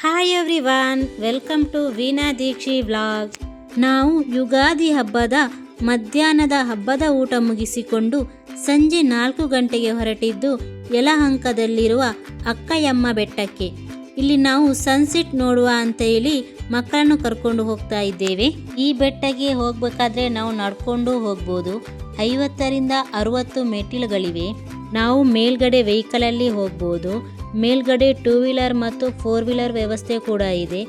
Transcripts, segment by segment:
Hi everyone, welcome to Veena Dikshi vlog. ನಾವು ಯುಗಾದಿ ಹಬ್ಬದ ಮಧ್ಯಾಹ್ನದ ಹಬ್ಬದ ಊಟ ಮುಗಿಸಿಕೊಂಡು ಸಂಜೆ 4 ಗಂಟೆಗೆ ಹೊರಟಿದ್ದು ಯಲಹಂಕದಲ್ಲಿರುವ ಅಕ್ಕಯಮ್ಮ ಬೆಟ್ಟಕ್ಕೆ. ಇಲ್ಲಿ ನಾವು ಸನ್ಸೆಟ್ ನೋಡುವ ಅಂತ ಹೇಳಿ ಮಕ್ಕಳನ್ನು ಕರ್ಕೊಂಡು ಹೋಗ್ತಾ ಇದ್ದೇವೆ. ಈ ಬೆಟ್ಟಕ್ಕೆ ಹೋಗಬೇಕಾದ್ರೆ ನಾವು ನಡ್ಕೊಂಡು ಹೋಗ್ಬೋದು. 50ರಿಂದ 60 ಮೆಟ್ಟಿಲುಗಳಿವೆ. ನಾವು ಮೇಲ್ಗಡೆ ವೆಹಿಕಲಲ್ಲಿ ಹೋಗ್ಬೋದು. ಮೇಲ್ಗಡೆ 2 ವೀಲರ್ ಮತ್ತು 4 ವೀಲರ್ ವ್ಯವಸ್ಥೆ ಕೂಡ ಇದೆ.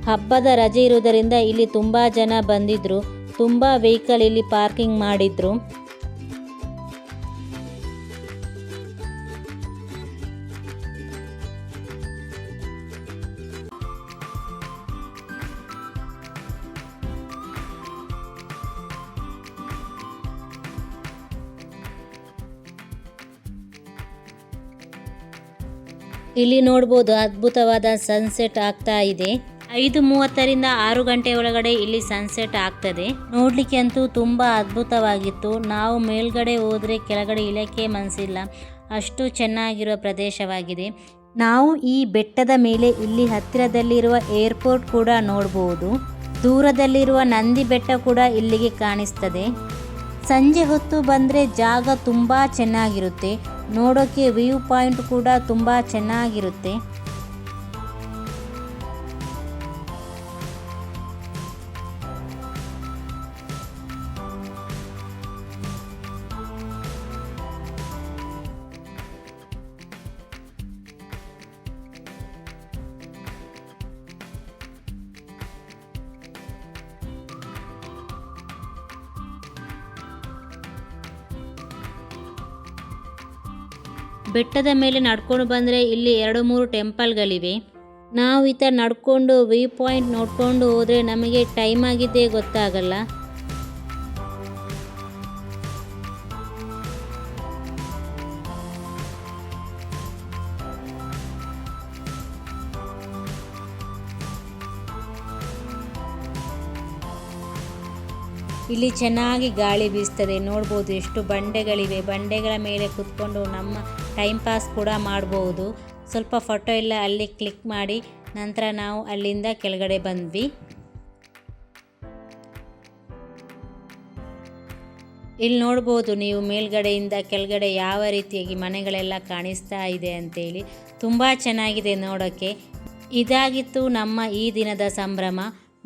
ಹಬ್ಬದ ರಜೆ ಇರುವುದರಿಂದ ಇಲ್ಲಿ ತುಂಬ ಜನ ಬಂದಿದ್ರು. ತುಂಬ ವೆಹಿಕಲ್ ಇಲ್ಲಿ ಪಾರ್ಕಿಂಗ್ ಮಾಡಿದ್ರು. ಇಲ್ಲಿ ನೋಡ್ಬೋದು ಅದ್ಭುತವಾದ ಸನ್ಸೆಟ್ ಆಗ್ತಾ ಇದೆ. 5:30ರಿಂದ 6 ಗಂಟೆ ಒಳಗಡೆ ಇಲ್ಲಿ ಸನ್ಸೆಟ್ ಆಗ್ತದೆ. ನೋಡ್ಲಿಕ್ಕೆ ಅಂತೂ ತುಂಬ ಅದ್ಭುತವಾಗಿತ್ತು. ನಾವು ಮೇಲ್ಗಡೆ ಹೋದರೆ ಕೆಳಗಡೆ ಇಳಿಯಕ್ಕೆ ಮನಸ್ಸಿಲ್ಲ, ಅಷ್ಟು ಚೆನ್ನಾಗಿರುವ ಪ್ರದೇಶವಾಗಿದೆ. ನಾವು ಈ ಬೆಟ್ಟದ ಮೇಲೆ ಇಲ್ಲಿ ಹತ್ತಿರದಲ್ಲಿರುವ ಏರ್ಪೋರ್ಟ್ ಕೂಡ ನೋಡ್ಬೋದು. ದೂರದಲ್ಲಿರುವ ನಂದಿ ಬೆಟ್ಟ ಕೂಡ ಇಲ್ಲಿಗೆ ಕಾಣಿಸ್ತದೆ. ಸಂಜೆ ಹೊತ್ತು ಬಂದರೆ ಜಾಗ ತುಂಬ ಚೆನ್ನಾಗಿರುತ್ತೆ. ನೋಡೋಕ್ಕೆ ವ್ಯೂ ಪಾಯಿಂಟ್ ಕೂಡ ತುಂಬ ಚೆನ್ನಾಗಿರುತ್ತೆ. ಬೆಟ್ಟದ ಮೇಲೆ ನಡ್ಕೊಂಡು ಬಂದರೆ ಇಲ್ಲಿ 2-3 ಟೆಂಪಲ್ಗಳಿವೆ. ನಾವು ಈ ಥರ ನಡ್ಕೊಂಡು ವ್ಯೂ ಪಾಯಿಂಟ್ ನೋಡ್ಕೊಂಡು ಹೋದರೆ ನಮಗೆ ಟೈಮ್ ಆಗಿದ್ದೇ ಗೊತ್ತಾಗಲ್ಲ. ಇಲ್ಲಿ ಚೆನ್ನಾಗಿ ಗಾಳಿ ಬೀಸ್ತದೆ. ನೋಡ್ಬೋದು ಎಷ್ಟು ಬಂಡೆಗಳಿವೆ. ಬಂಡೆಗಳ ಮೇಲೆ ಕೂತ್ಕೊಂಡು ನಮ್ಮ ಟೈಮ್ ಪಾಸ್ ಕೂಡ ಮಾಡ್ಬೋದು. ಸ್ವಲ್ಪ ಫೋಟೋ ಎಲ್ಲ ಅಲ್ಲಿ ಕ್ಲಿಕ್ ಮಾಡಿ ನಂತರ ನಾವು ಅಲ್ಲಿಂದ ಕೆಳಗಡೆ ಬಂದ್ವಿ. ಇಲ್ಲಿ ನೋಡ್ಬೋದು ನೀವು ಮೇಲ್ಗಡೆಯಿಂದ ಕೆಳಗಡೆ ಯಾವ ರೀತಿಯಾಗಿ ಮನೆಗಳೆಲ್ಲ ಕಾಣಿಸ್ತಾ ಇದೆ ಅಂತೇಳಿ. ತುಂಬ ಚೆನ್ನಾಗಿದೆ ನೋಡೋಕ್ಕೆ. ಇದಾಗಿತ್ತು ನಮ್ಮ ಈ ದಿನದ ಸಂಭ್ರಮ.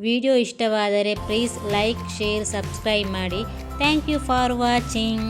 ವಿಡಿಯೋ ಇಷ್ಟವಾದರೆ ಪ್ಲೀಸ್ ಲೈಕ್, ಶೇರ್, ಸಬ್ಸ್ಕ್ರೈಬ್ ಮಾಡಿ. Thank you for watching.